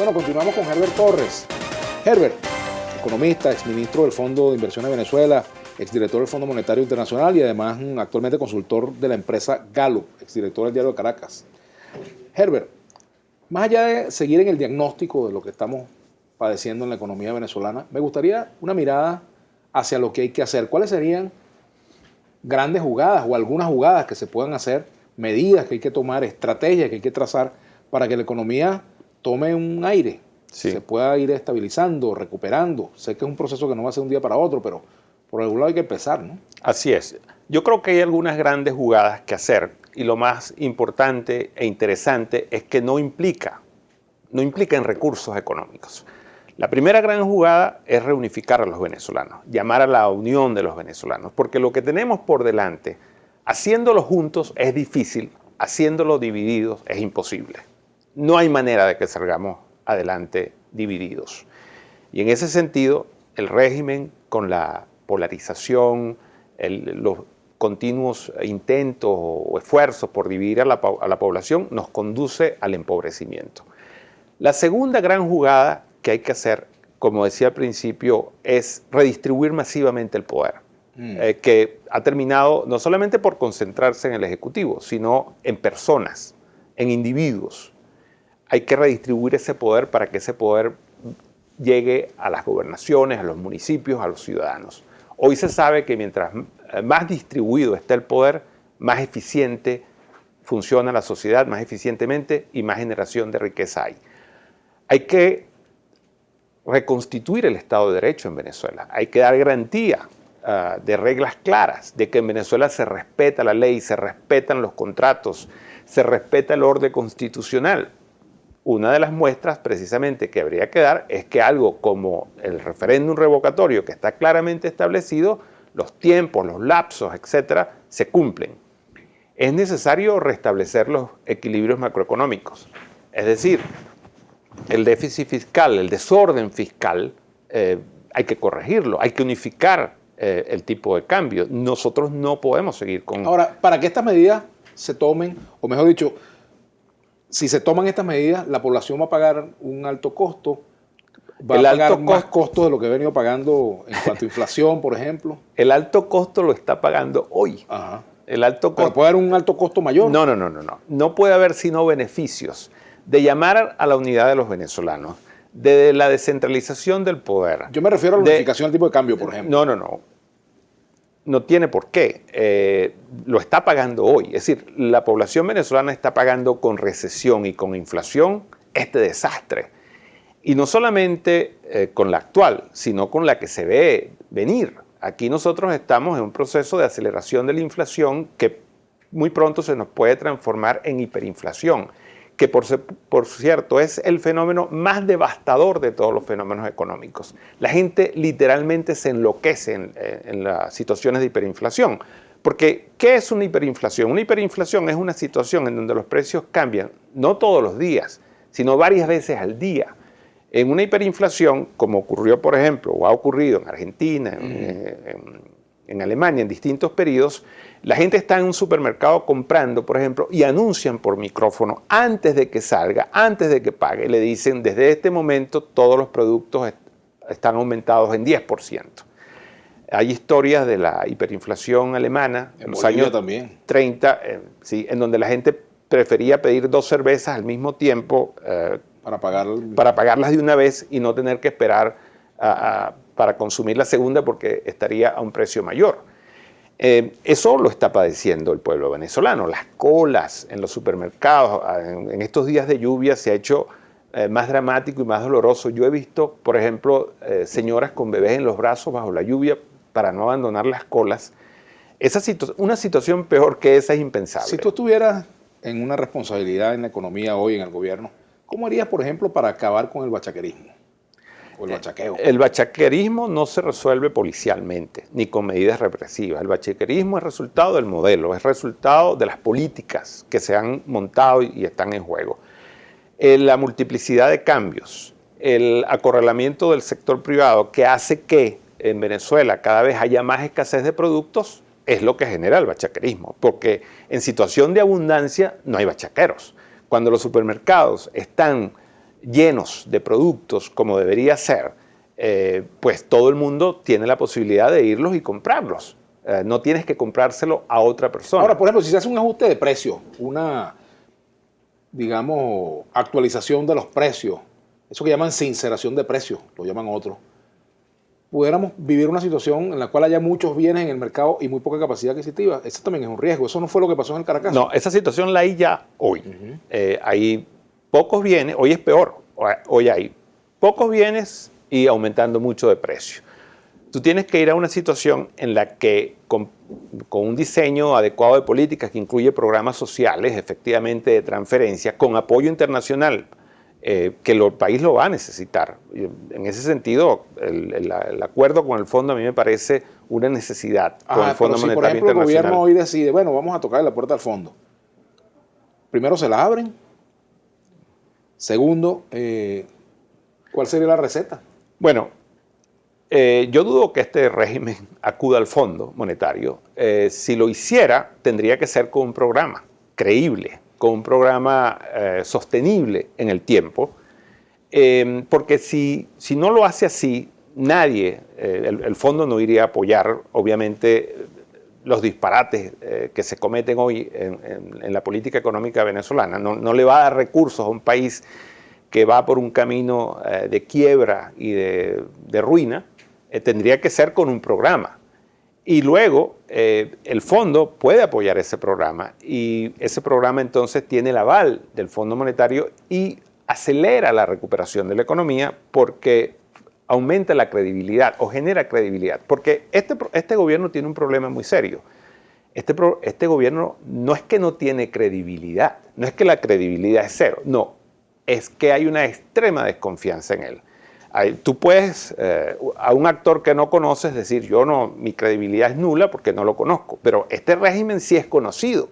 Bueno, continuamos con Herbert Torres. Herbert, economista, exministro del Fondo de Inversiones de Venezuela, exdirector del Fondo Monetario Internacional y además actualmente consultor de la empresa Gallup, exdirector del Diario de Caracas. Herbert, más allá de seguir en el diagnóstico de lo que estamos padeciendo en la economía venezolana, me gustaría una mirada hacia lo que hay que hacer. ¿Cuáles serían grandes jugadas o algunas jugadas que se puedan hacer, medidas que hay que tomar, estrategias que hay que trazar para que la economía tome un aire, sí, se pueda ir estabilizando, recuperando? Sé que es un proceso que no va a ser un día para otro, pero por algún lado hay que empezar, ¿no? Así es. Yo creo que hay algunas grandes jugadas que hacer y lo más importante e interesante es que no implica en recursos económicos. La primera gran jugada es reunificar a los venezolanos, llamar a la unión de los venezolanos, porque lo que tenemos por delante, haciéndolo juntos es difícil, haciéndolo divididos es imposible. No hay manera de que salgamos adelante divididos. Y en ese sentido, el régimen con la polarización, los continuos intentos o esfuerzos por dividir a la población nos conduce al empobrecimiento. La segunda gran jugada que hay que hacer, como decía al principio, es redistribuir masivamente el poder, que ha terminado no solamente por concentrarse en el Ejecutivo, sino en personas, en individuos. Hay que redistribuir ese poder para que ese poder llegue a las gobernaciones, a los municipios, a los ciudadanos. Hoy se sabe que mientras más distribuido está el poder, más eficiente funciona la sociedad, más eficientemente y más generación de riqueza hay. Hay que reconstituir el Estado de Derecho en Venezuela. Hay que dar garantía de reglas claras, de que en Venezuela se respeta la ley, se respetan los contratos, se respeta el orden constitucional. Una de las muestras precisamente que habría que dar es que algo como el referéndum revocatorio, que está claramente establecido, los tiempos, los lapsos, etcétera, se cumplen. Es necesario restablecer los equilibrios macroeconómicos. Es decir, el déficit fiscal, el desorden fiscal, hay que corregirlo, hay que unificar el tipo de cambio. Nosotros no podemos seguir con... Ahora, para que estas medidas se tomen, o mejor dicho, si se toman estas medidas, la población va a pagar un alto costo, va a pagar más costo de lo que ha venido pagando en cuanto a inflación, por ejemplo. El alto costo lo está pagando hoy. Ajá. El alto costo... ¿Pero puede haber un alto costo mayor? No. No puede haber sino beneficios de llamar a la unidad de los venezolanos, de la descentralización del poder. Yo me refiero a la unificación del tipo de cambio, por ejemplo. No. No tiene por qué. Lo está pagando hoy. Es decir, la población venezolana está pagando con recesión y con inflación este desastre. Y no solamente con la actual, sino con la que se ve venir. Aquí nosotros estamos en un proceso de aceleración de la inflación que muy pronto se nos puede transformar en hiperinflación, que por cierto es el fenómeno más devastador de todos los fenómenos económicos. La gente literalmente se enloquece en las situaciones de hiperinflación. Porque, ¿qué es una hiperinflación? Una hiperinflación es una situación en donde los precios cambian, no todos los días, sino varias veces al día. En una hiperinflación, como ocurrió, por ejemplo, o ha ocurrido en Argentina, en Alemania, en distintos periodos, la gente está en un supermercado comprando, por ejemplo, y anuncian por micrófono antes de que salga, antes de que pague. Le dicen, desde este momento todos los productos están aumentados en 10%. Hay historias de la hiperinflación alemana en los años 30, en donde la gente prefería pedir 2 cervezas al mismo tiempo para pagarlas de una vez y no tener que esperar para consumir la segunda porque estaría a un precio mayor. Eso lo está padeciendo el pueblo venezolano. Las colas en los supermercados, en estos días de lluvia se ha hecho más dramático y más doloroso. Yo he visto, por ejemplo, señoras con bebés en los brazos bajo la lluvia para no abandonar las colas. Una situación peor que esa es impensable. Si tú estuvieras en una responsabilidad en la economía hoy, en el gobierno, ¿cómo harías, por ejemplo, para acabar con el bachaquerismo? O el bachaqueo. El bachaquerismo no se resuelve policialmente, ni con medidas represivas. El bachaquerismo es resultado del modelo, es resultado de las políticas que se han montado y están en juego. La multiplicidad de cambios, el acorralamiento del sector privado que hace que en Venezuela cada vez haya más escasez de productos, es lo que genera el bachaquerismo, porque en situación de abundancia no hay bachaqueros. Cuando los supermercados están llenos de productos como debería ser, pues todo el mundo tiene la posibilidad de irlos y comprarlos. No tienes que comprárselo a otra persona. Ahora, por ejemplo, si se hace un ajuste de precio, una, digamos, actualización de los precios, eso que llaman sinceración de precios, lo llaman otros, pudiéramos vivir una situación en la cual haya muchos bienes en el mercado y muy poca capacidad adquisitiva. Eso también es un riesgo. Eso no fue lo que pasó en el Caracas. No, esa situación la hay ya hoy. Hay pocos bienes, hoy es peor. Hoy hay pocos bienes y aumentando mucho de precio. Tú tienes que ir a una situación en la que con un diseño adecuado de políticas que incluye programas sociales, efectivamente de transferencia, con apoyo internacional, que el país lo va a necesitar. En ese sentido, el acuerdo con el fondo a mí me parece una necesidad con el Fondo Monetario Internacional. Por ejemplo, el gobierno hoy decide, bueno, vamos a tocar la puerta al fondo. Primero se la abren. Segundo, ¿cuál sería la receta? Bueno, yo dudo que este régimen acuda al Fondo Monetario. Si lo hiciera, tendría que ser con un programa creíble, con un programa sostenible en el tiempo, porque si no lo hace así, nadie, el fondo no iría a apoyar, obviamente, los disparates que se cometen hoy en la política económica venezolana. No le va a dar recursos a un país que va por un camino de quiebra y de ruina. Tendría que ser con un programa. Y luego el fondo puede apoyar ese programa y ese programa entonces tiene el aval del Fondo Monetario y acelera la recuperación de la economía porque aumenta la credibilidad o genera credibilidad. Porque este gobierno tiene un problema muy serio. Este gobierno no es que no tiene credibilidad, no es que la credibilidad es cero, no, es que hay una extrema desconfianza en él. Tú puedes, a un actor que no conoces, decir, mi credibilidad es nula porque no lo conozco, pero este régimen sí es conocido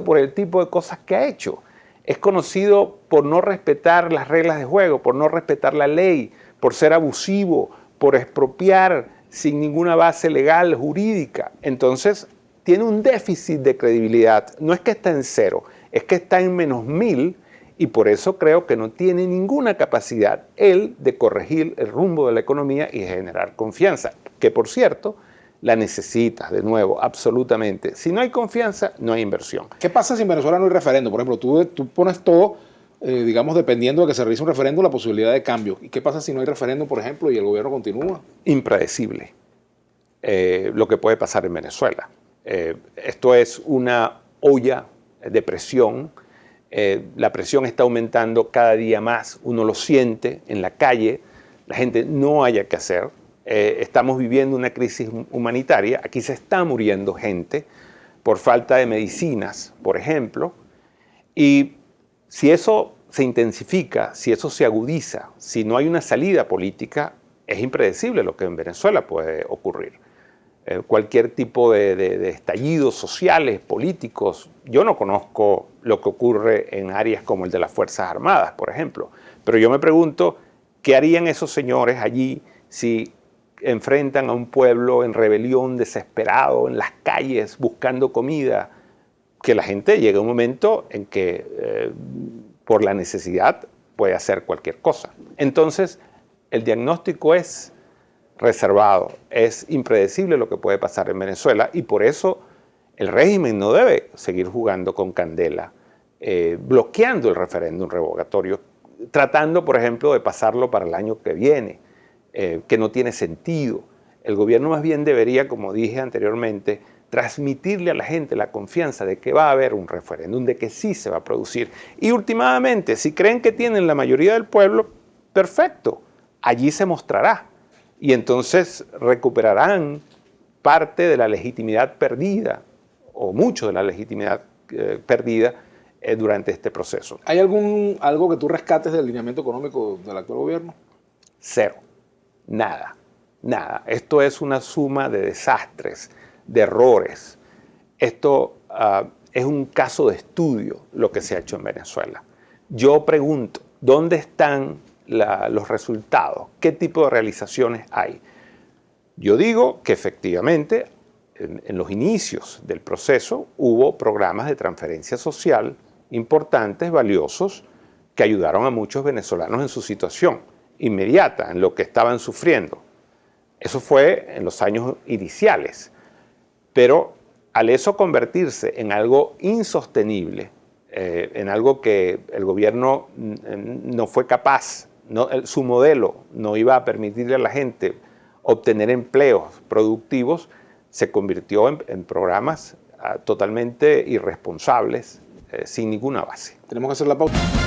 por el tipo de cosas que ha hecho, es conocido por no respetar las reglas de juego, por no respetar la ley, por ser abusivo, por expropiar sin ninguna base legal, jurídica. Entonces, tiene un déficit de credibilidad, no es que está en cero, es que está en -1000, y por eso creo que no tiene ninguna capacidad él de corregir el rumbo de la economía y generar confianza, que por cierto, la necesitas de nuevo, absolutamente. Si no hay confianza, no hay inversión. ¿Qué pasa si en Venezuela no hay referéndum? Por ejemplo, tú pones todo, digamos, dependiendo de que se realice un referéndum, la posibilidad de cambio. ¿Y qué pasa si no hay referéndum, por ejemplo, y el gobierno continúa? Impredecible lo que puede pasar en Venezuela. Esto es una olla de presión. La presión está aumentando cada día más, uno lo siente en la calle, la gente no haya que hacer. Estamos viviendo una crisis humanitaria, aquí se está muriendo gente por falta de medicinas, por ejemplo, y si eso se intensifica, si eso se agudiza, si no hay una salida política, es impredecible lo que en Venezuela puede ocurrir. Cualquier tipo de estallidos sociales, políticos. Yo no conozco lo que ocurre en áreas como el de las Fuerzas Armadas, por ejemplo, pero yo me pregunto, ¿qué harían esos señores allí si enfrentan a un pueblo en rebelión, desesperado, en las calles, buscando comida? Que la gente llega a un momento en que por la necesidad puede hacer cualquier cosa. Entonces, el diagnóstico es reservado, es impredecible lo que puede pasar en Venezuela y por eso el régimen no debe seguir jugando con candela, bloqueando el referéndum revocatorio, tratando, por ejemplo, de pasarlo para el año que viene, que no tiene sentido. El gobierno más bien debería, como dije anteriormente, transmitirle a la gente la confianza de que va a haber un referéndum, de que sí se va a producir. Y últimamente, si creen que tienen la mayoría del pueblo, perfecto, allí se mostrará. Y entonces recuperarán parte de la legitimidad perdida, o mucho de la legitimidad perdida durante este proceso. ¿Hay algo que tú rescates del lineamiento económico del actual gobierno? Cero. Nada. Nada. Esto es una suma de desastres, de errores. Esto es un caso de estudio lo que se ha hecho en Venezuela. Yo pregunto, ¿dónde están los resultados? ¿Qué tipo de realizaciones hay? Yo digo que efectivamente en los inicios del proceso hubo programas de transferencia social importantes, valiosos, que ayudaron a muchos venezolanos en su situación inmediata, en lo que estaban sufriendo. Eso fue en los años iniciales. Pero al eso convertirse en algo insostenible, en algo que el gobierno no fue capaz, su modelo no iba a permitirle a la gente obtener empleos productivos, se convirtió en programas totalmente irresponsables, sin ninguna base. Tenemos que hacer la pausa.